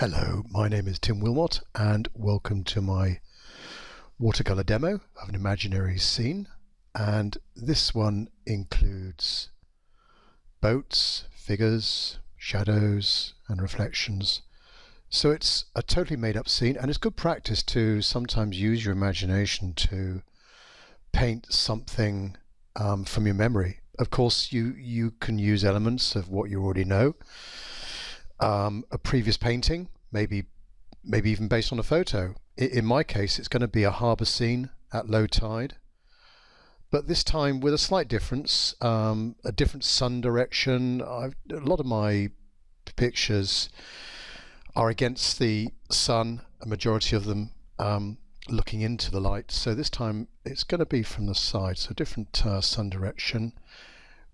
Hello, my name is Tim Wilmot and welcome to my watercolor demo of an imaginary scene, and this one includes boats, figures, shadows and reflections. So it's a totally made up scene, and it's good practice to sometimes use your imagination to paint something from your memory. Of course you can use elements of what you already know. A previous painting, maybe even based on a photo. In my case, it's going to be a harbour scene at low tide, but this time with a slight difference, a different sun direction. A lot of my pictures are against the sun, a majority of them looking into the light. So this time it's going to be from the side, so different sun direction,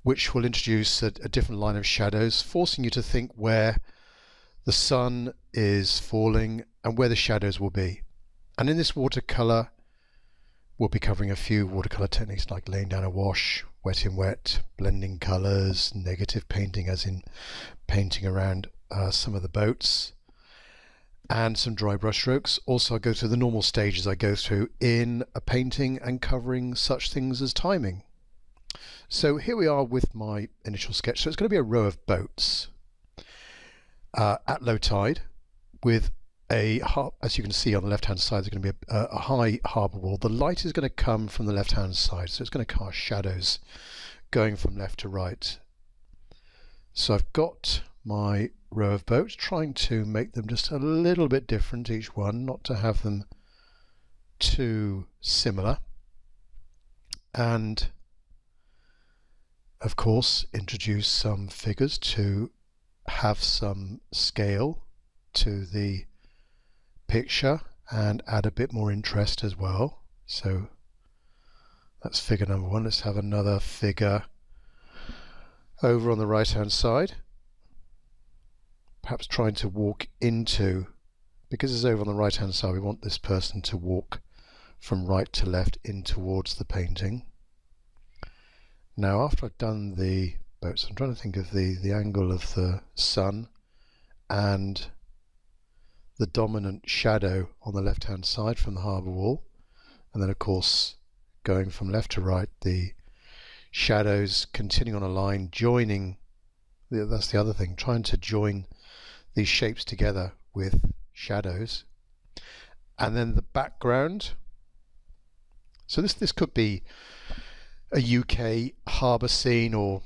which will introduce a different line of shadows, forcing you to think where the sun is falling and where the shadows will be. And in this watercolor, we'll be covering a few watercolor techniques like laying down a wash, wet in wet, blending colors, negative painting as in painting around some of the boats, and some dry brush strokes. Also, I go through the normal stages I go through in a painting and covering such things as timing. So here we are with my initial sketch. So it's going to be a row of boats at low tide, with as you can see on the left hand side, there's going to be a high harbour wall. The light is going to come from the left hand side, so it's going to cast shadows going from left to right. So I've got my row of boats, trying to make them just a little bit different each one, not to have them too similar, and of course introduce some figures to have some scale to the picture and add a bit more interest as well. So that's figure number one. Let's have another figure over on the right hand side, perhaps trying to walk into, because it's over on the right hand side, we want this person to walk from right to left in towards the painting. Now after I've done the boats, I'm trying to think of the angle of the sun and the dominant shadow on the left hand side from the harbour wall, and then of course going from left to right, the shadows continuing on a line, joining, that's the other thing, trying to join these shapes together with shadows. And then the background, so this could be a UK harbour scene or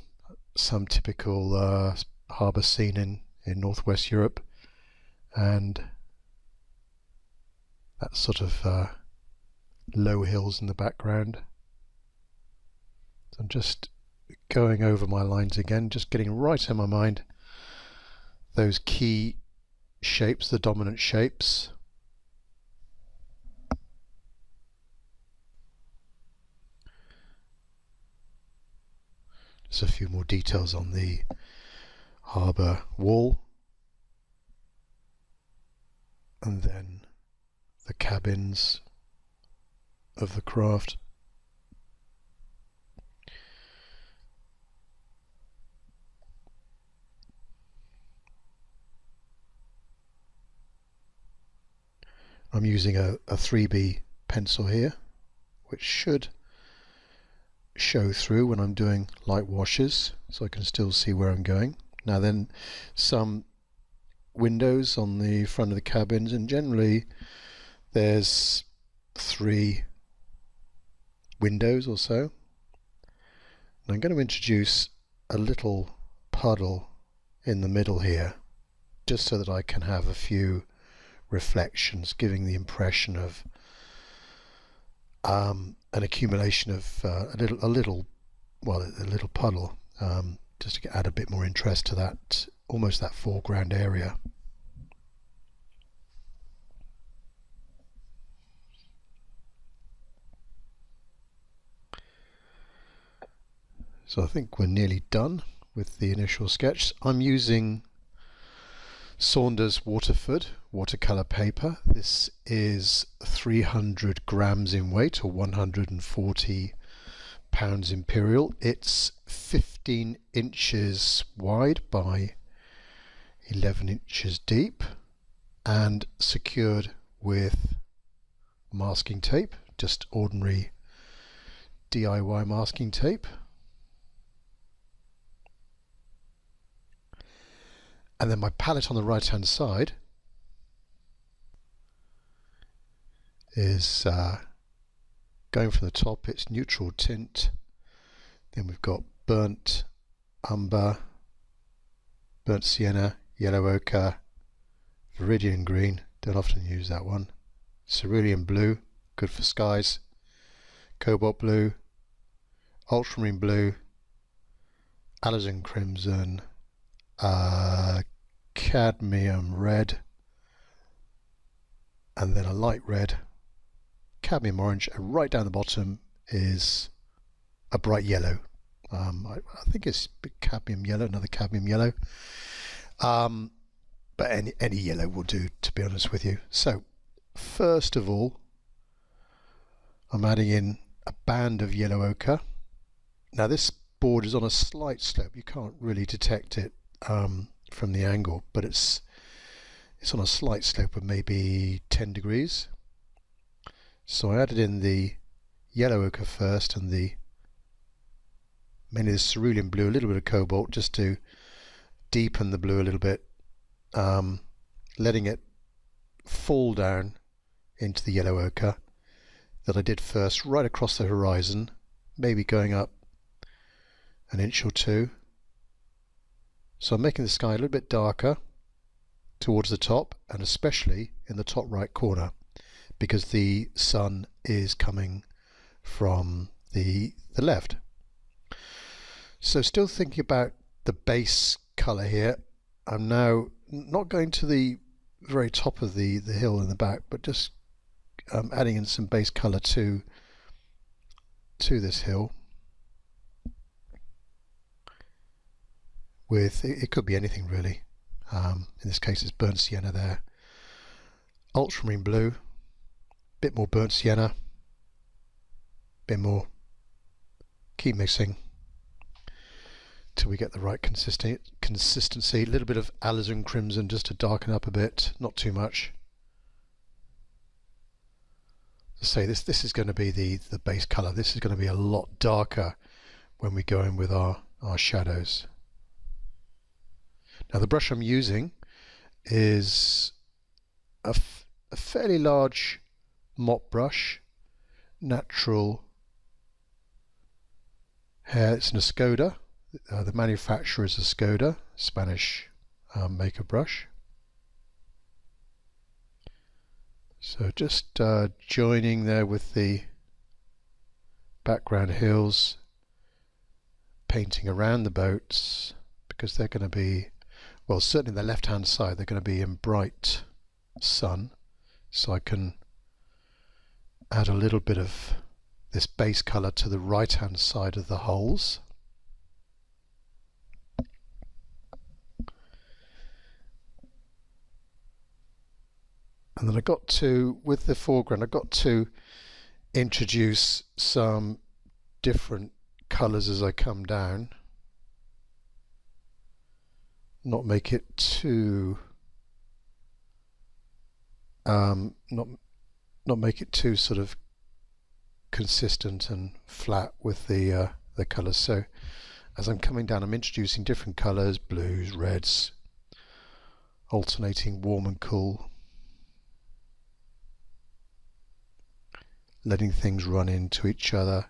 some typical harbour scene in northwest Europe, and that sort of low hills in the background. So I'm just going over my lines again, just getting right in my mind those key shapes, the dominant shapes. Just a few more details on the harbour wall, and then the cabins of the craft. I'm using a 3B pencil here, which should show through when I'm doing light washes, so I can still see where I'm going. Now then, some windows on the front of the cabins, and generally there's 3 windows or so. And I'm going to introduce a little puddle in the middle here, just so that I can have a few reflections, giving the impression of an accumulation of a little puddle, just to add a bit more interest to that, almost that foreground area. So I think we're nearly done with the initial sketch. I'm using Saunders Waterford watercolor paper. This is 300 grams in weight, or 140 pounds imperial. It's 15 inches wide by 11 inches deep, and secured with masking tape, just ordinary DIY masking tape. And then my palette on the right hand side is going from the top, it's neutral tint, then we've got burnt umber, burnt sienna, yellow ochre, viridian green, don't often use that one, cerulean blue, good for skies, cobalt blue, ultramarine blue, alizarin crimson, cadmium red, and then a light red, cadmium orange, and right down the bottom is a bright yellow. I think it's cadmium yellow, another cadmium yellow. But any yellow will do, to be honest with you. So first of all, I'm adding in a band of yellow ochre. Now this board is on a slight slope. You can't really detect it from the angle, but it's on a slight slope of maybe 10 degrees. So I added in the yellow ochre first and mainly the cerulean blue, a little bit of cobalt, just to deepen the blue a little bit, letting it fall down into the yellow ochre that I did first right across the horizon, maybe going up an inch or two. So I'm making the sky a little bit darker towards the top, and especially in the top right corner, because the sun is coming from the left. So still thinking about the base colour here, I'm now not going to the very top of the hill in the back, but just adding in some base colour to this hill. With it could be anything really. In this case, it's burnt sienna there. Ultramarine blue, bit more burnt sienna, bit more. Keep mixing till we get the right consistency. A little bit of alizarin crimson just to darken up a bit, not too much. To say this is going to be the base colour. This is going to be a lot darker when we go in with our shadows. Now the brush I'm using is a fairly large mop brush, natural hair. It's an Escoda. The manufacturer is Escoda, Spanish maker brush. So just joining there with the background hills, painting around the boats, because they're going to be, well, certainly the left hand side, they're going to be in bright sun, so I can add a little bit of this base colour to the right hand side of the holes. And then I got to, with the foreground, I got to introduce some different colours as I come down. Not make it too, not make it too sort of consistent and flat with the colours. So as I'm coming down, I'm introducing different colours, blues, reds, alternating warm and cool. Letting things run into each other,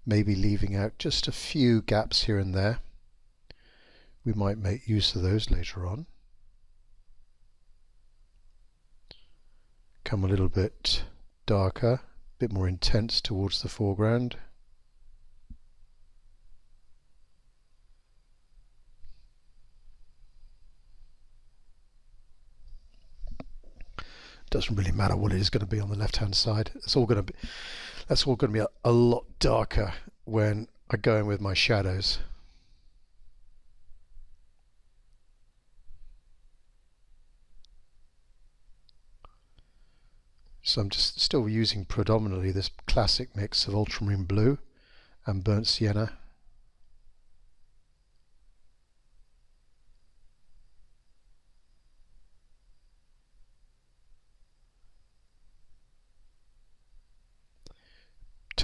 maybe leaving out just a few gaps here and there. We might make use of those later on. Come a little bit darker, a bit more intense towards the foreground. Doesn't really matter what it is going to be on the left hand side. That's all going to be a lot darker when I go in with my shadows. So I'm just still using predominantly this classic mix of ultramarine blue and burnt sienna.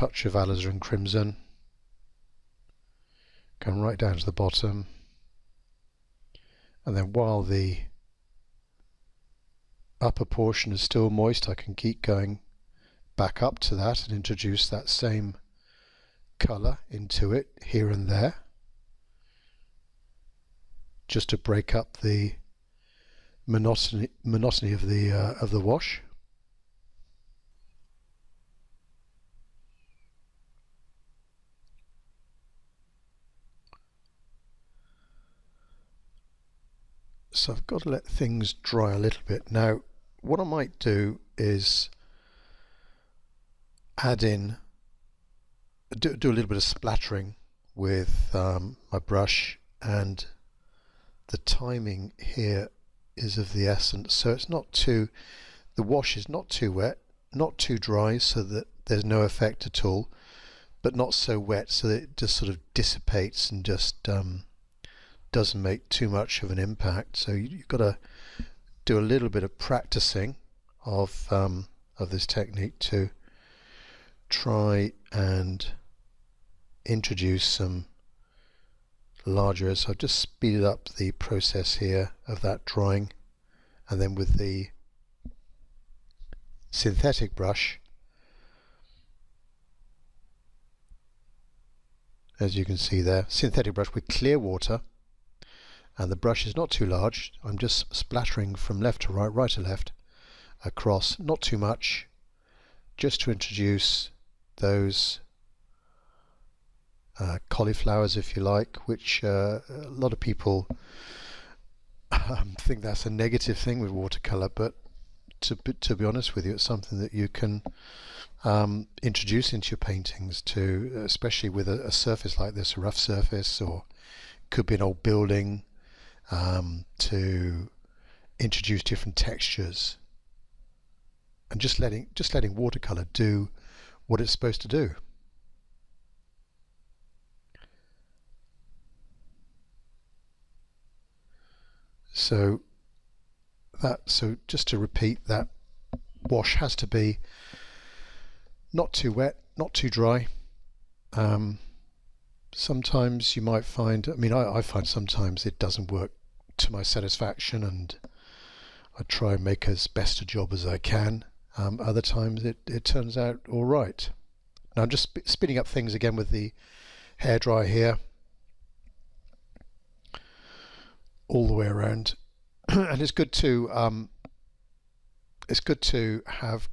touch of alizarin crimson, come right down to the bottom, and then while the upper portion is still moist, I can keep going back up to that and introduce that same colour into it here and there, just to break up the monotony of the wash. So I've got to let things dry a little bit. Now what I might do is add in, do a little bit of splattering with my brush, and the timing here is of the essence, so it's not too, the wash is not too wet, not too dry so that there's no effect at all, but not so wet so that it just sort of dissipates and just doesn't make too much of an impact. So you've got to do a little bit of practicing of this technique to try and introduce some larger. So I've just speeded up the process here of that drying, and then with the synthetic brush, as you can see there, synthetic brush with clear water, and the brush is not too large. I'm just splattering from left to right, right to left, across, not too much, just to introduce those cauliflowers, if you like, which a lot of people think that's a negative thing with watercolor, but to be honest with you, it's something that you can introduce into your paintings, to especially with a surface like this, a rough surface, or could be an old building, to introduce different textures, and just letting watercolor do what it's supposed to do. So just to repeat, that wash has to be not too wet, not too dry. Sometimes you might find, I find sometimes it doesn't work to my satisfaction, and I try and make as best a job as I can. Other times it turns out all right. Now I'm just speeding up things again with the hairdryer here, all the way around. And it's good to have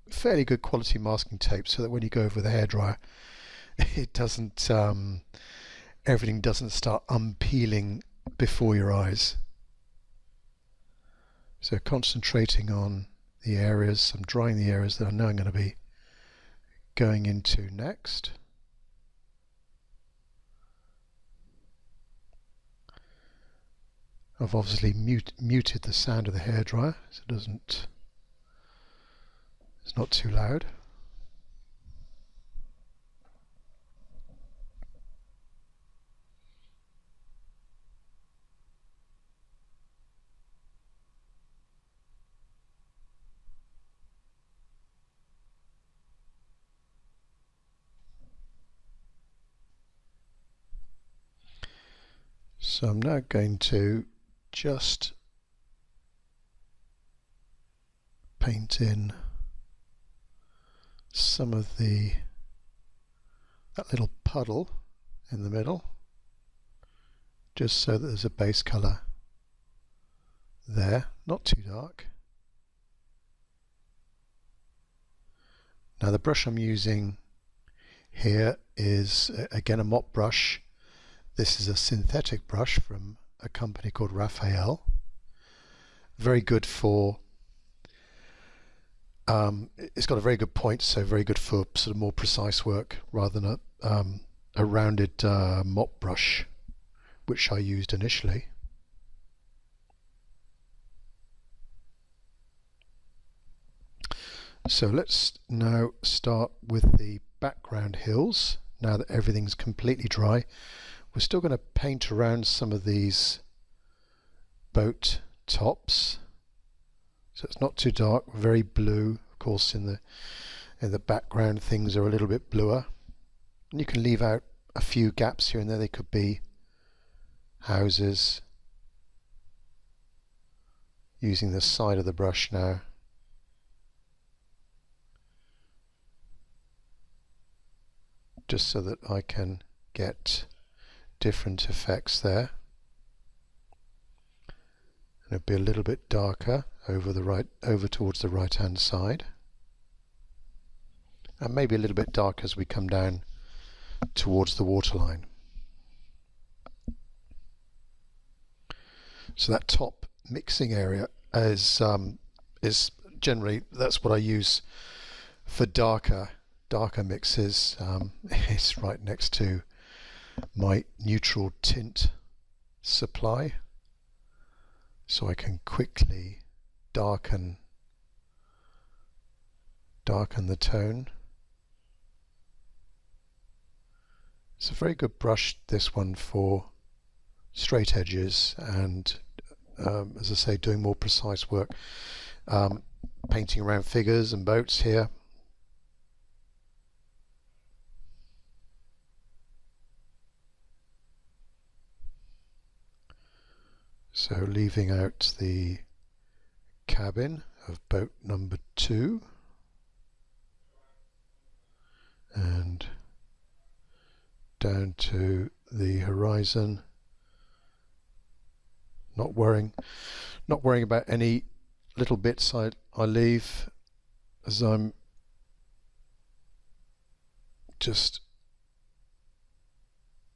fairly good quality masking tape, so that when you go over the hairdryer, it doesn't everything doesn't start unpeeling before your eyes. So concentrating on the areas, I'm drying the areas that I know I'm going to be going into next. I've obviously muted the sound of the hairdryer so it's not too loud. So I'm now going to just paint in some of that little puddle in the middle, just so that there's a base colour there, not too dark. Now the brush I'm using here is again a mop brush. This is a synthetic brush from a company called Raphael. Very good for, it's got a very good point, so very good for sort of more precise work rather than a rounded mop brush, which I used initially. So let's now start with the background hills. Now that everything's completely dry, we're still going to paint around some of these boat tops, so it's not too dark, very blue, of course, in In the background things are a little bit bluer. And you can leave out a few gaps here and there. They could be houses. Using the side of the brush now. Just so that I can get different effects there. And it'll be a little bit darker over towards the right hand side. And maybe a little bit darker as we come down towards the waterline. So that top mixing area is generally, that's what I use for darker mixes. It's right next to my neutral tint supply, so I can quickly darken the tone. It's a very good brush, this one, for straight edges and as I say, doing more precise work, painting around figures and boats here. So leaving out the cabin of boat number 2 and down to the horizon. Not worrying about any little bits I leave, as I'm just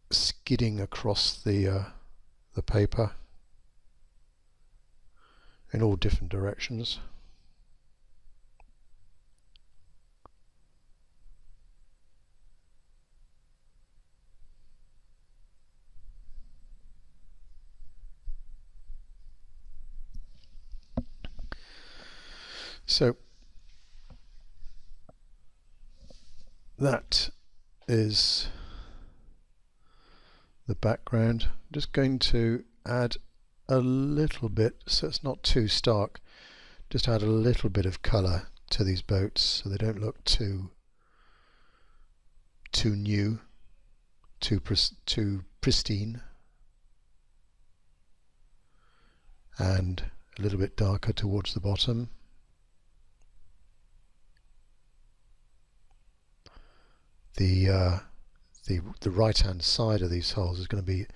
skidding across the paper in all different directions. So that is the background. I'm just going to add a little bit, so it's not too stark, just add a little bit of colour to these boats so they don't look too new, too pristine, and a little bit darker towards the bottom. The right hand side of these holes is going to be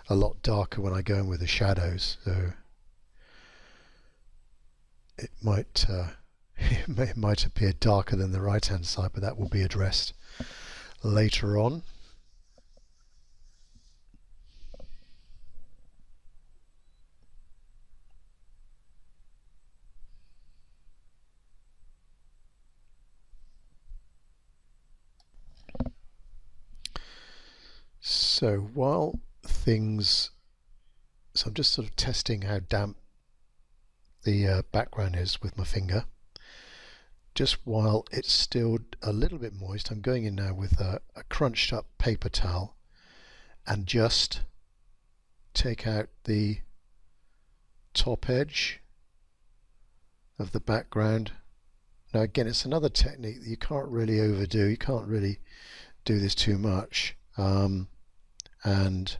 a lot darker when I go in with the shadows, so it might it might appear darker than the right hand side, but that will be addressed later on. So while things, so I'm just sort of testing how damp the background is with my finger. Just while it's still a little bit moist, I'm going in now with a crunched up paper towel and just take out the top edge of the background. Now again, it's another technique that you can't really overdo. You can't really do this too much. And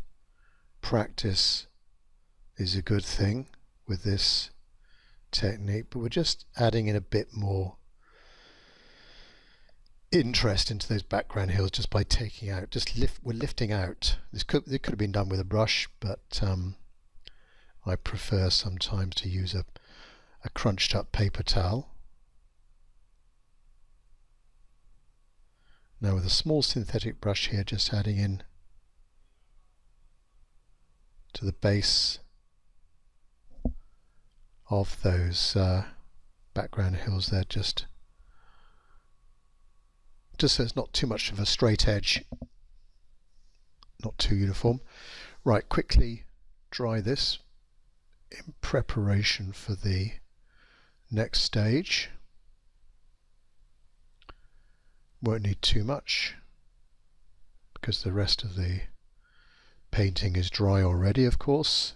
practice is a good thing with this technique, but we're just adding in a bit more interest into those background hills just by taking out, we're lifting out. It could have been done with a brush, but I prefer sometimes to use a crunched up paper towel. Now with a small synthetic brush here, just adding in to the base of those background hills there, just so it's not too much of a straight edge, not too uniform. Right, quickly dry this in preparation for the next stage. Won't need too much because the rest of the painting is dry already, of course.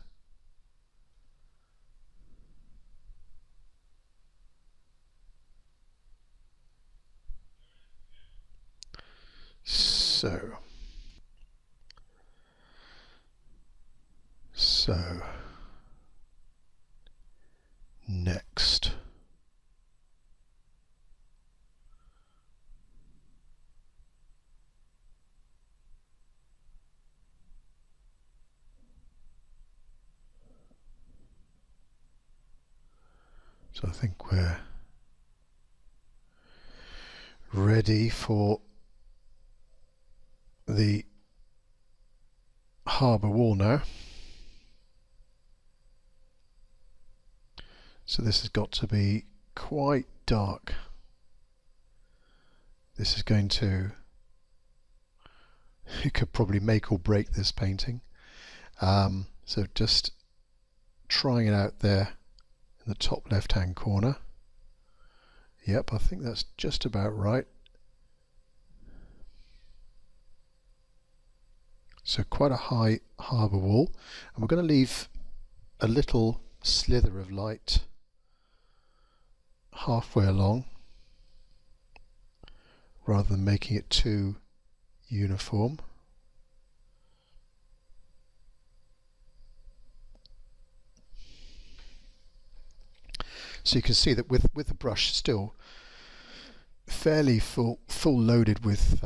So I think we're ready for the harbour wall now. So this has got to be quite dark. This is going to, you could probably make or break this painting. So just trying it out there in the top left hand corner. Yep, I think that's just about right. So quite a high harbour wall, and we're going to leave a little slither of light halfway along rather than making it too uniform. So you can see that with the brush still fairly full loaded with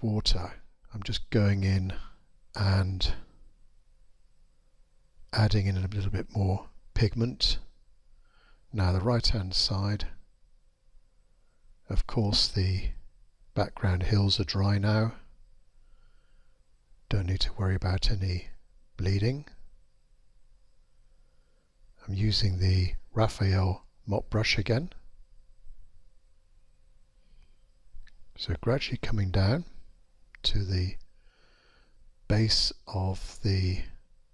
water, I'm just going in and adding in a little bit more pigment. Now the right hand side, of course the background hills are dry now. Don't need to worry about any bleeding. I'm using the Raphael mop brush again. So gradually coming down to the base of the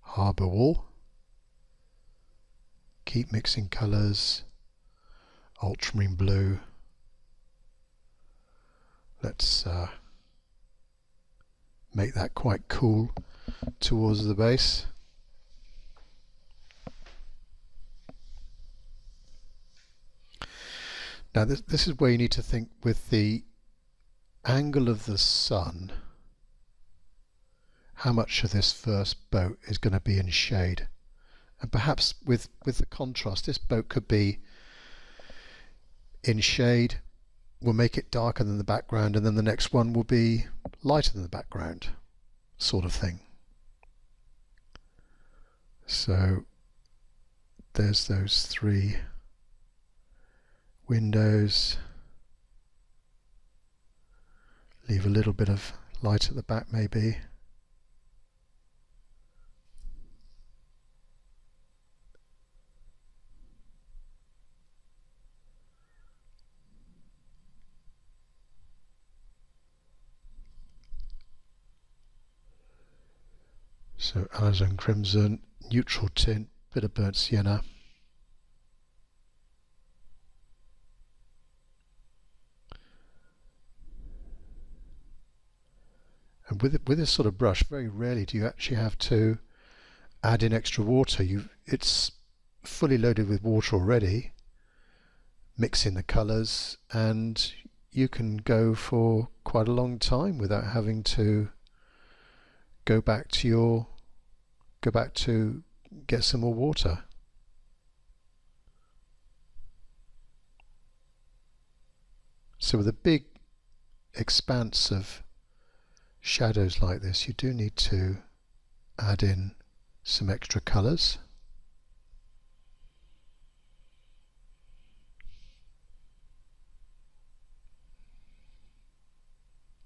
harbour wall. Keep mixing colours, ultramarine blue. Let's make that quite cool towards the base. Now this is where you need to think with the angle of the sun, how much of this first boat is going to be in shade. And perhaps with the contrast, this boat could be in shade, we'll make it darker than the background, and then the next one will be lighter than the background, sort of thing. So there's those three windows. Leave a little bit of light at the back maybe. So alizarin crimson, neutral tint, bit of burnt sienna. And with this sort of brush, very rarely do you actually have to add in extra water. It's fully loaded with water already. Mix in the colours, and you can go for quite a long time without having to go back to get some more water. So with a big expanse of shadows like this, you do need to add in some extra colours.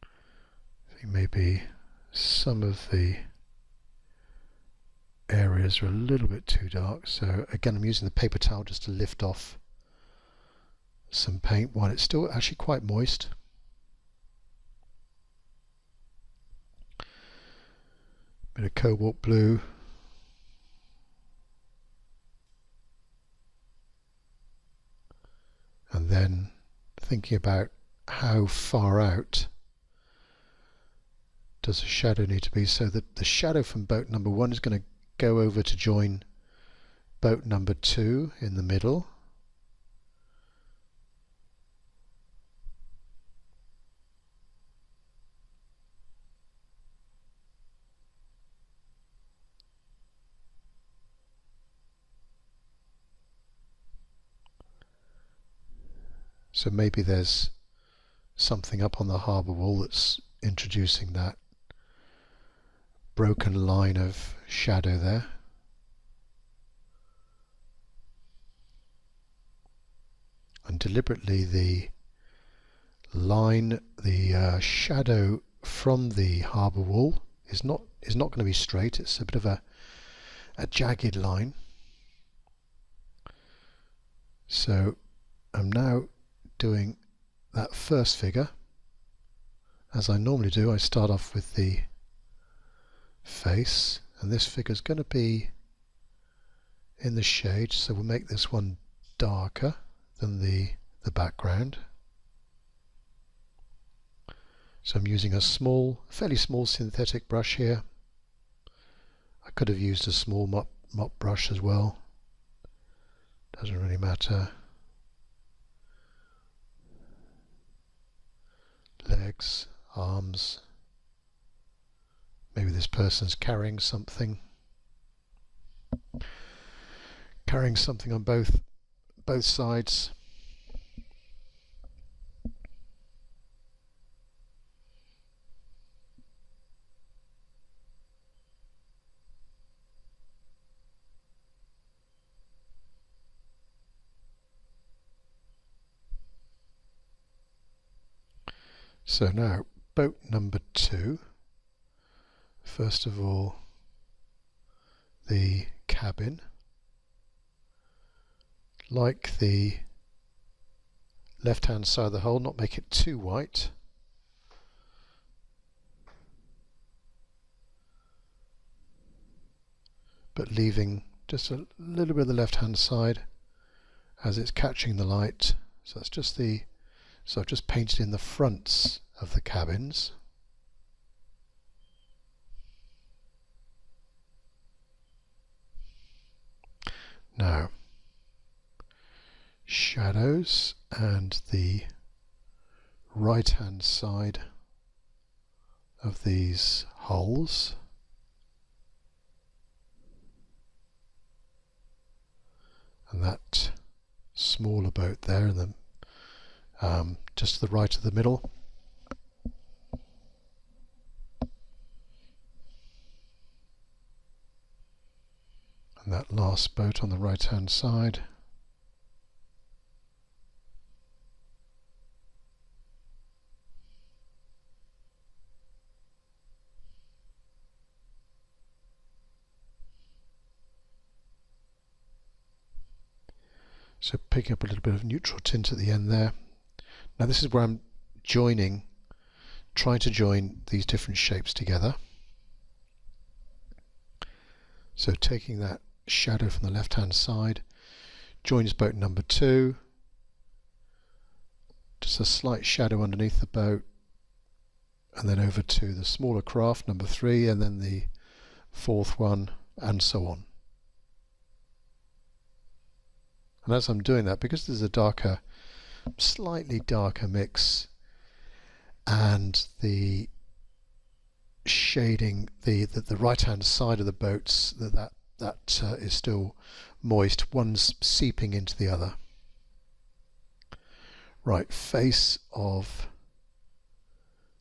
I think maybe some of the areas are a little bit too dark, so again I'm using the paper towel just to lift off some paint while it's still actually quite moist. Bit of cobalt blue. And then thinking about how far out does the shadow need to be, so that the shadow from boat number 1 is going to go over to join boat number 2 in the middle. So maybe there's something up on the harbour wall that's introducing that broken line of shadow there. deliberately the line, the shadow from the harbour wall is not going to be straight. It's a bit of a jagged line. So I'm now doing that first figure. As I normally do, I start off with the face, and this figure is going to be in the shade, so we'll make this one darker than the background. So I'm using a fairly small synthetic brush here. I could have used a small mop brush as well. Doesn't really matter. Legs, arms. Maybe this person's carrying something. Carrying something on both sides. So now, boat number 2. First of all, the cabin. Like the left-hand side of the hull, not make it too white. But leaving just a little bit of the left-hand side as it's catching the light. So that's just so I've just painted in the fronts of the cabins. Now, shadows and the right hand side of these hulls. And that smaller boat there, and then just to the right of the middle. And that last boat on the right hand side. So picking up a little bit of neutral tint at the end there. Now this is where I'm trying to join these different shapes together. So taking that shadow from the left hand side, joins boat number 2, just a slight shadow underneath the boat, and then over to the smaller craft number 3, and then the 4th one, and so on. And as I'm doing that, because there's a slightly darker mix, and the shading, the right hand side of the boats, that is still moist, one's seeping into the other. Right, face of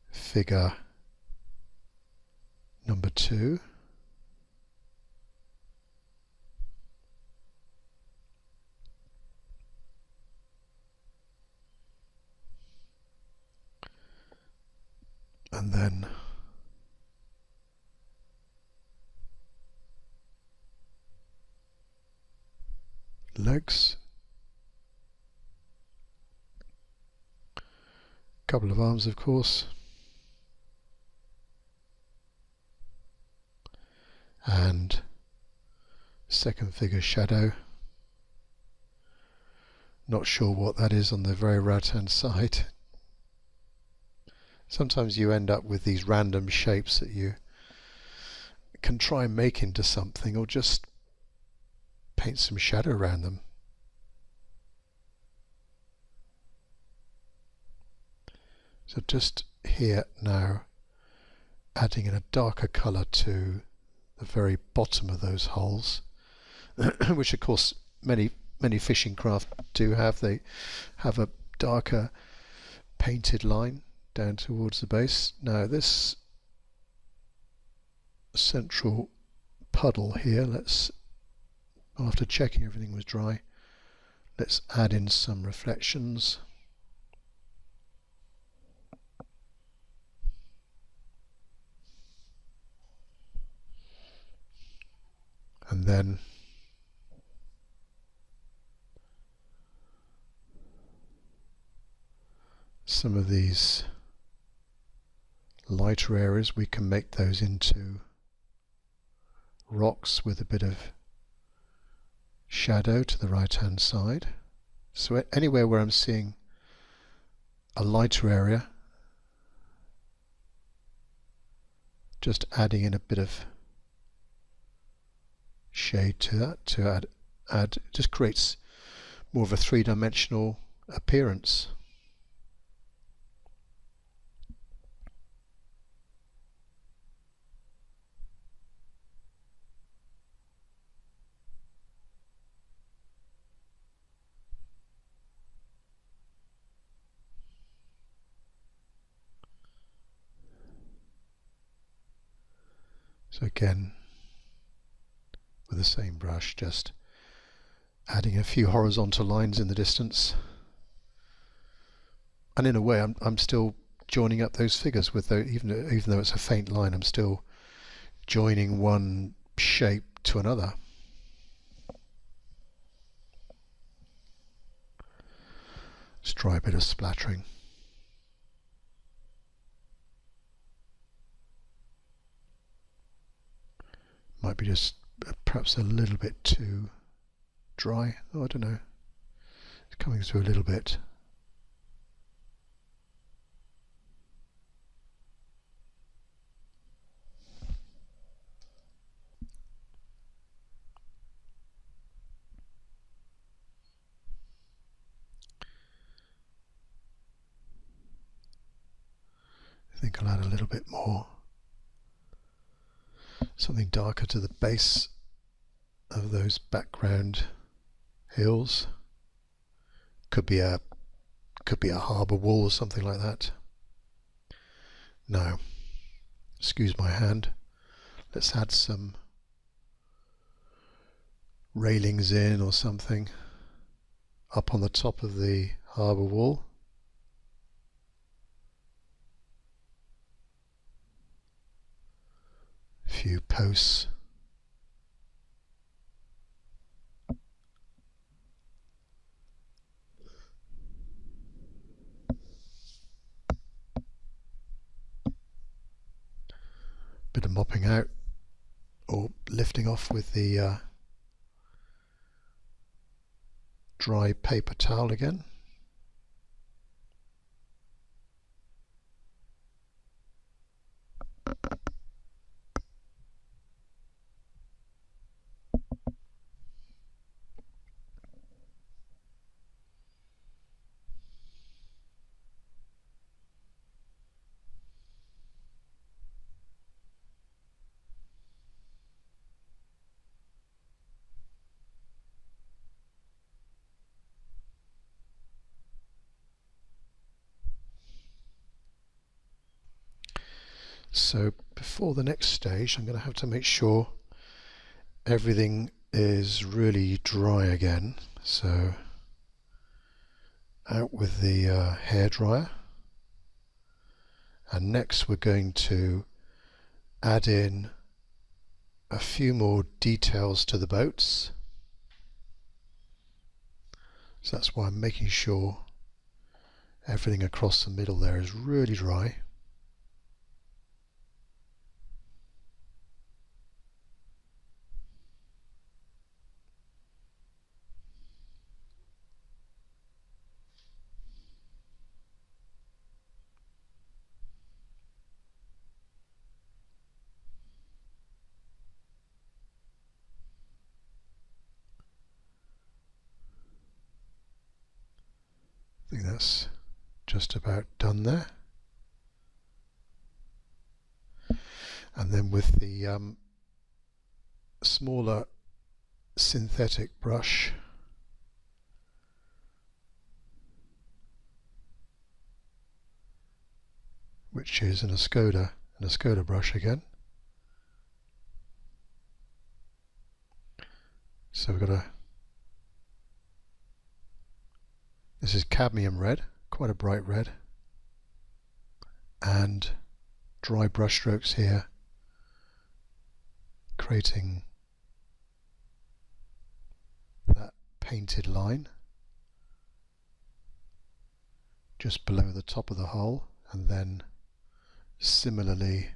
figure number 2. And then legs, couple of arms of course, and second figure shadow. Not sure what that is on the very right hand side. Sometimes you end up with these random shapes that you can try and make into something, or just paint some shadow around them. So just here now, adding in a darker colour to the very bottom of those holes, which of course many fishing craft do have. They have a darker painted line down towards the base. Now this central puddle here, after checking everything was dry, Let's add in some reflections. And then some of these lighter areas, we can make those into rocks with a bit of shadow to the right hand side. So anywhere where I'm seeing a lighter area, just adding in a bit of shade to that to add just creates more of a three-dimensional appearance. So again, with the same brush, just adding a few horizontal lines in the distance, and in a way I'm still joining up those figures with those, even though it's a faint line, I'm still joining one shape to another. Let's try a bit of splattering. Might be just perhaps a little bit too dry. Oh, I don't know. It's coming through a little bit. I think I'll add a little bit more. Something darker to the base of those background hills. Could be a harbour wall or something like that. No, excuse my hand. Let's add some railings in or something up on the top of the harbour wall. A few posts. Bit of mopping out or lifting off with the dry paper towel again. So before the next stage, I'm going to have to make sure everything is really dry again. So out with the hairdryer, and next we're going to add in a few more details to the boats. So that's why I'm making sure everything across the middle there is really dry. I think that's just about done there. And then with the smaller synthetic brush, which is an Escoda brush again. So we've got to This is cadmium red, quite a bright red, and dry brush strokes here, creating that painted line just below the top of the hull, and then similarly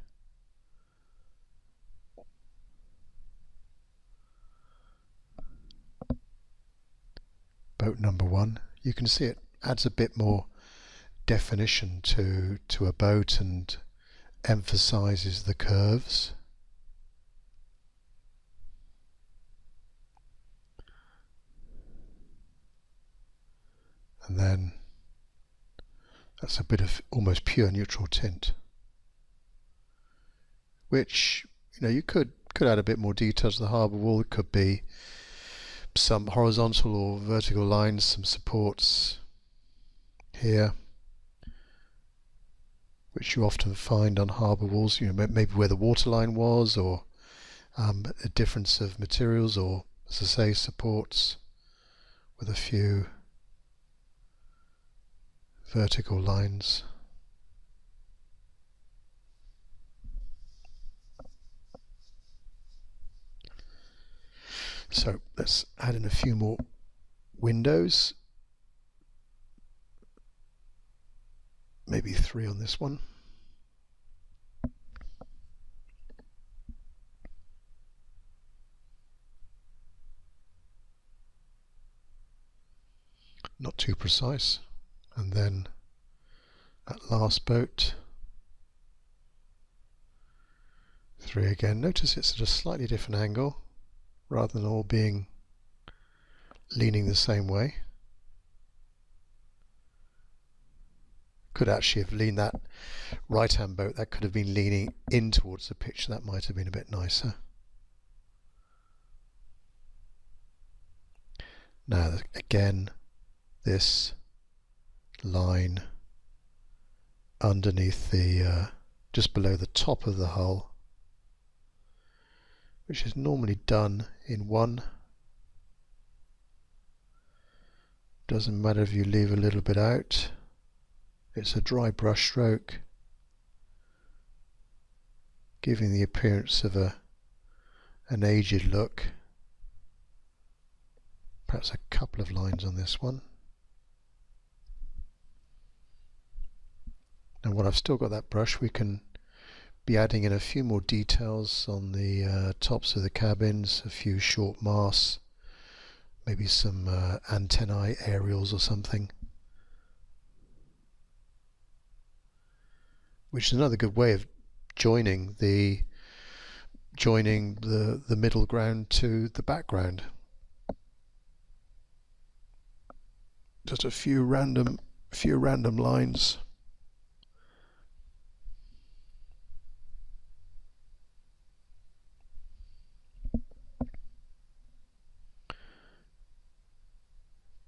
boat number 1. You can see it adds a bit more definition to a boat and emphasizes the curves. And then that's a bit of almost pure neutral tint, which, you know, you could add a bit more detail to the harbour wall. It could be some horizontal or vertical lines, some supports here, which you often find on harbour walls, you know, maybe where the waterline was, or a difference of materials, or, as I say, supports with a few vertical lines. So let's add in a few more windows, maybe 3 on this one. Not too precise. And then that last boat, 3 again. Notice it's at a slightly different angle rather than all being leaning the same way. Could actually have leaned that right hand boat, that could have been leaning in towards the picture. That might have been a bit nicer. Now again, this line underneath the just below the top of the hull, which is normally done in one. Doesn't matter if you leave a little bit out. It's a dry brush stroke, giving the appearance of an aged look. Perhaps a couple of lines on this one. And when I've still got that brush, we can be adding in a few more details on the tops of the cabins, a few short masts, maybe some antennae aerials or something, which is another good way of joining the middle ground to the background. Just a few random lines.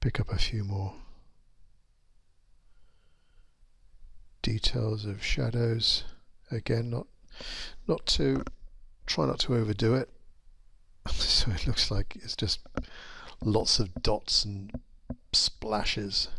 Pick up a few more details of shadows. Again, try not to overdo it. So it looks like it's just lots of dots and splashes.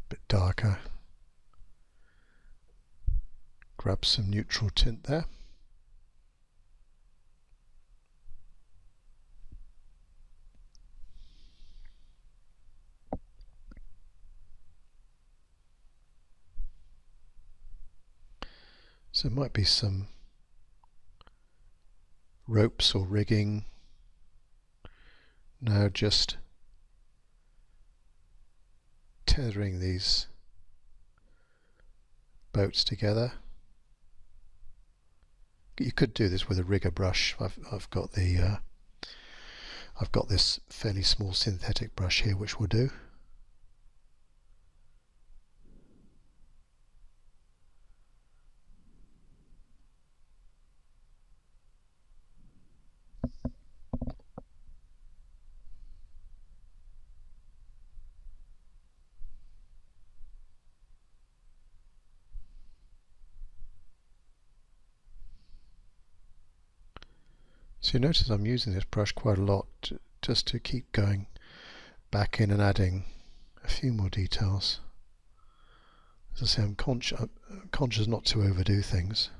Bit darker. Grab some neutral tint there. So it might be some ropes or rigging. Now just tethering these boats together. You could do this with a rigger brush. I've got this fairly small synthetic brush here, which will do. So you notice I'm using this brush quite a lot just to keep going back in and adding a few more details. As I say, I'm conscious not to overdo things.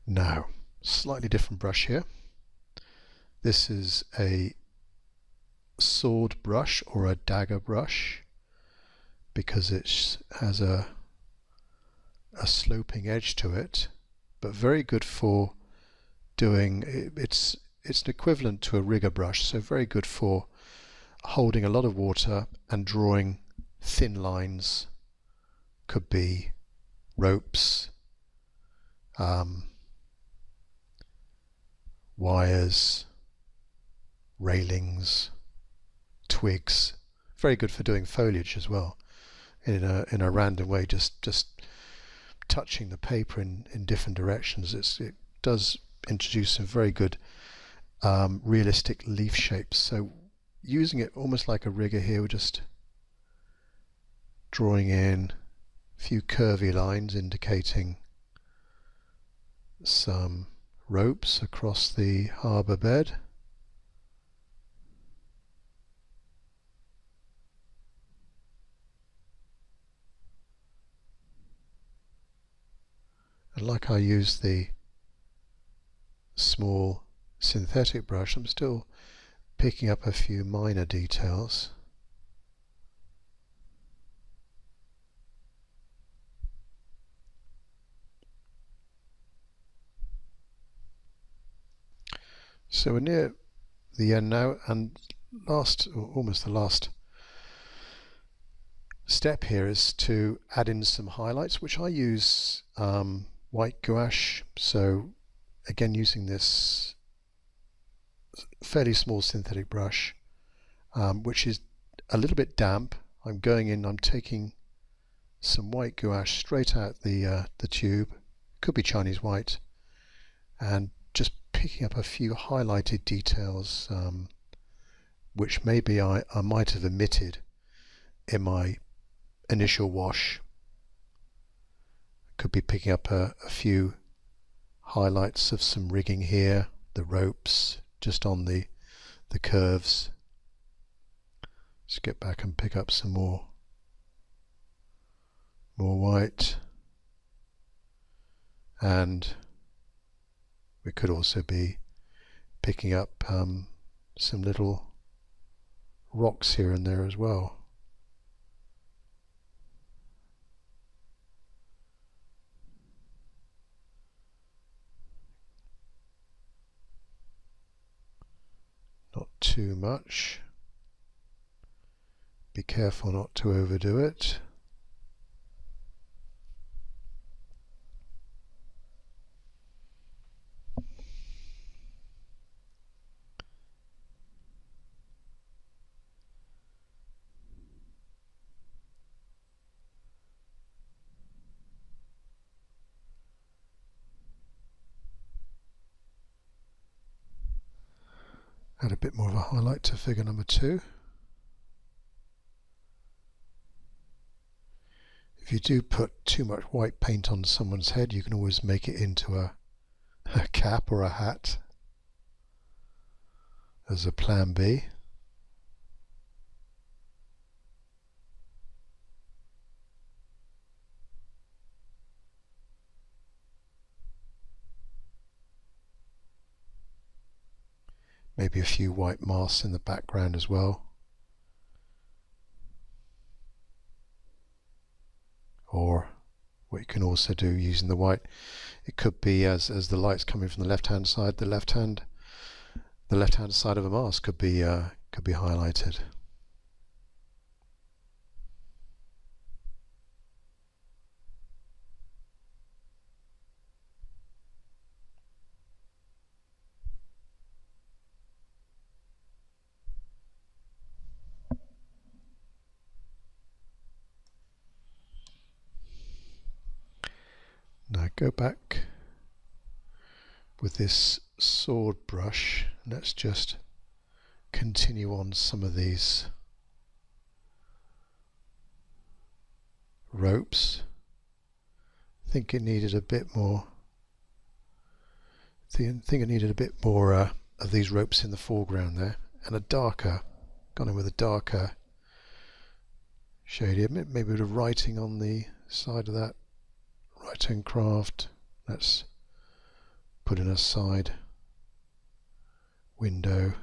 Now, slightly different brush here. This is a sword brush or a dagger brush because it has a sloping edge to it, but very good for doing, it's an equivalent to a rigger brush, so very good for holding a lot of water and drawing thin lines. Could be ropes, wires, railings, twigs. Very good for doing foliage as well, in a random way, just touching the paper in different directions. It does introduce some very good realistic leaf shapes. So using it almost like a rigger here, we're just drawing in a few curvy lines indicating some ropes across the harbour bed. And like I used the small synthetic brush, I'm still picking up a few minor details. So we're near the end now, and almost the last step here is to add in some highlights, which I use white gouache. So again, using this fairly small synthetic brush, which is a little bit damp. I'm taking some white gouache straight out the tube, could be Chinese white, and just picking up a few highlighted details which maybe I might have omitted in my initial wash. Could be picking up a few highlights of some rigging here, the ropes just on the curves. Let's get back and pick up some more white, and we could also be picking up some little rocks here and there as well. Not too much. Be careful not to overdo it. Add a bit more of a highlight to figure number 2. If you do put too much white paint on someone's head, you can always make it into a cap or a hat as a plan B. Maybe a few white masks in the background as well. Or what you can also do using the white, it could be as the light's coming from the left hand side, the left hand side of a mask could be highlighted. go back with this sword brush. Let's just continue on some of these ropes. I think it needed a bit more. I think it needed a bit more of these ropes in the foreground there, and a darker. Gone in with a darker shade here. Maybe a bit of writing on the side of that right-hand craft. Let's put in a side window.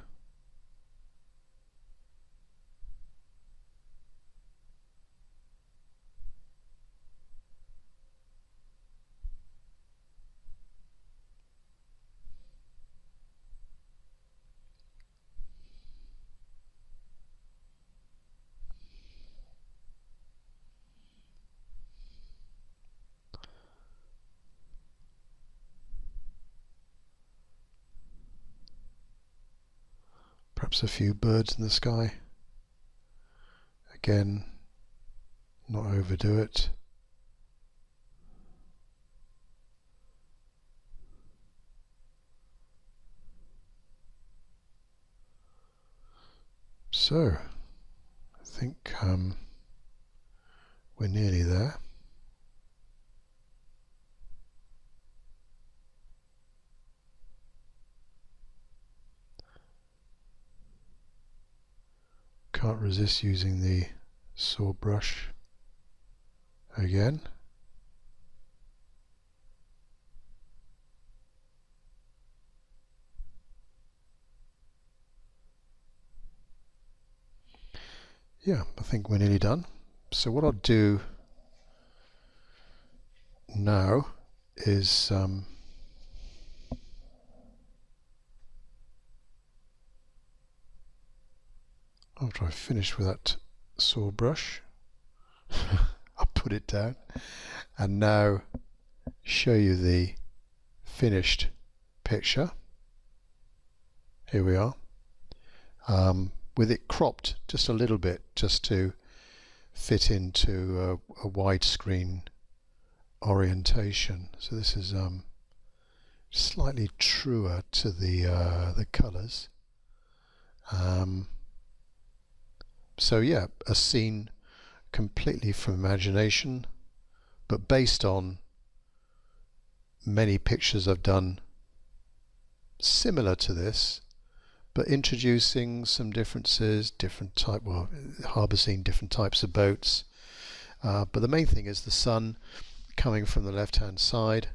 Perhaps a few birds in the sky. Again, not overdo it. So, I think we're nearly there. Can't resist using the saw brush again. Yeah, I think we're nearly done. So what I'll do now is after I finish with that saw brush, I'll put it down and now show you the finished picture. Here we are, with it cropped just a little bit, just to fit into a widescreen orientation. So this is slightly truer to the colours. So yeah, a scene completely from imagination, but based on many pictures I've done similar to this, but introducing some differences, different type, well, harbour scene, different types of boats. But the main thing is the sun coming from the left-hand side,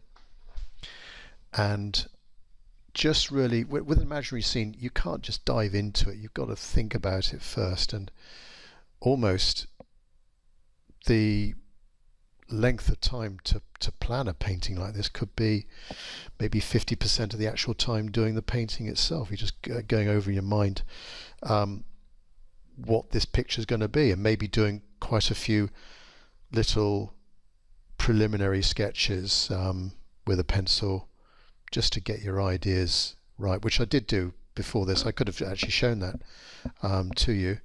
and just really with an imaginary scene, you can't just dive into it. You've got to think about it first, and almost the length of time to plan a painting like this could be maybe 50% of the actual time doing the painting itself. You're just going over in your mind what this picture is going to be, and maybe doing quite a few little preliminary sketches with a pencil just to get your ideas right, which I did do before this. I could have actually shown that to you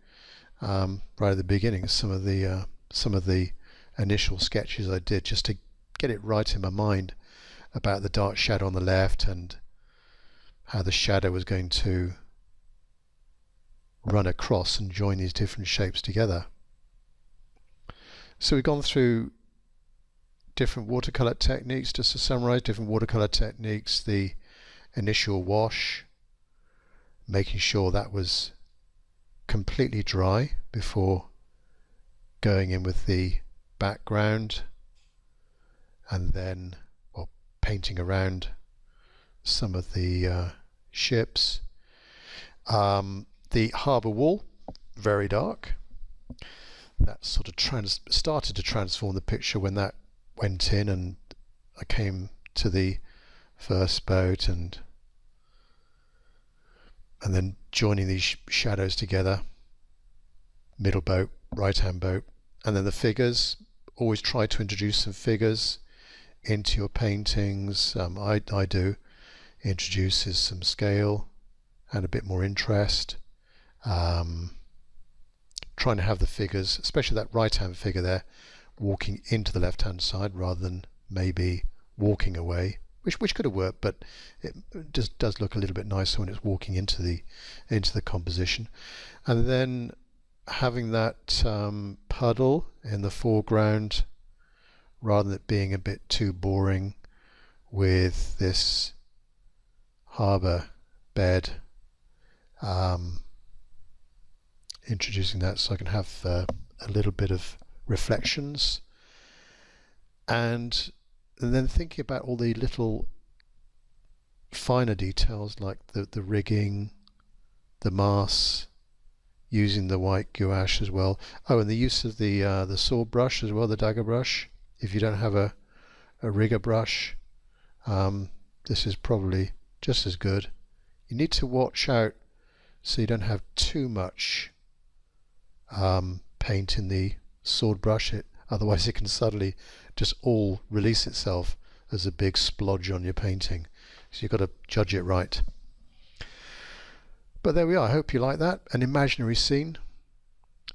right at the beginning, some of the initial sketches I did, just to get it right in my mind about the dark shadow on the left and how the shadow was going to run across and join these different shapes together. So we've gone through different watercolor techniques. Just to summarize, different watercolor techniques: the initial wash, making sure that was completely dry before going in with the background, and then painting around some of the ships. The harbour wall, very dark. That sort of started to transform the picture when that went in, and I came to the first boat and then joining these shadows together. Middle boat, right hand boat, and then the figures. Always try to introduce some figures into your paintings. I do. Introduces some scale and a bit more interest. Trying to have the figures, especially that right hand figure there, walking into the left hand side rather than maybe walking away, which could have worked, but it just does look a little bit nicer when it's walking into the composition. And then having that puddle in the foreground, rather than it being a bit too boring with this harbour bed, introducing that so I can have a little bit of reflections, and then thinking about all the little finer details like the rigging, the masts, using the white gouache as well. Oh, and the use of the sword brush as well, the dagger brush. If you don't have a rigger brush, this is probably just as good. You need to watch out so you don't have too much paint in the sword brush, otherwise it can suddenly just all release itself as a big splodge on your painting. So you've got to judge it right. But there we are. I hope you like that. An imaginary scene,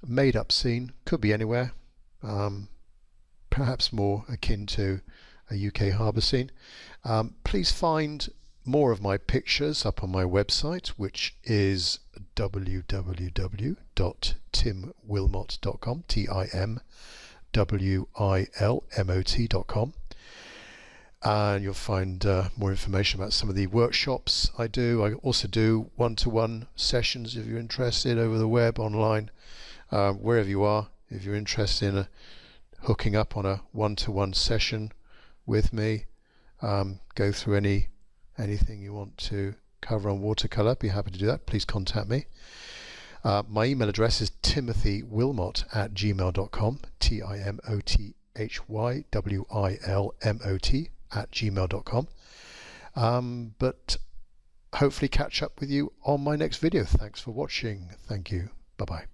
a made up scene, could be anywhere, perhaps more akin to a UK harbour scene. Please find more of my pictures up on my website, which is www.timwilmot.com, TIMWILMOT.com. And you'll find more information about some of the workshops I do. I also do one-to-one sessions if you're interested, over the web, online, wherever you are. If you're interested in hooking up on a one-to-one session with me, go through anything you want to cover on watercolour, be happy to do that. Please contact me. My email address is timothywilmot@gmail.com, TIMOTHYWILMOT@gmail.com. But hopefully catch up with you on my next video. Thanks for watching. Thank you. Bye bye.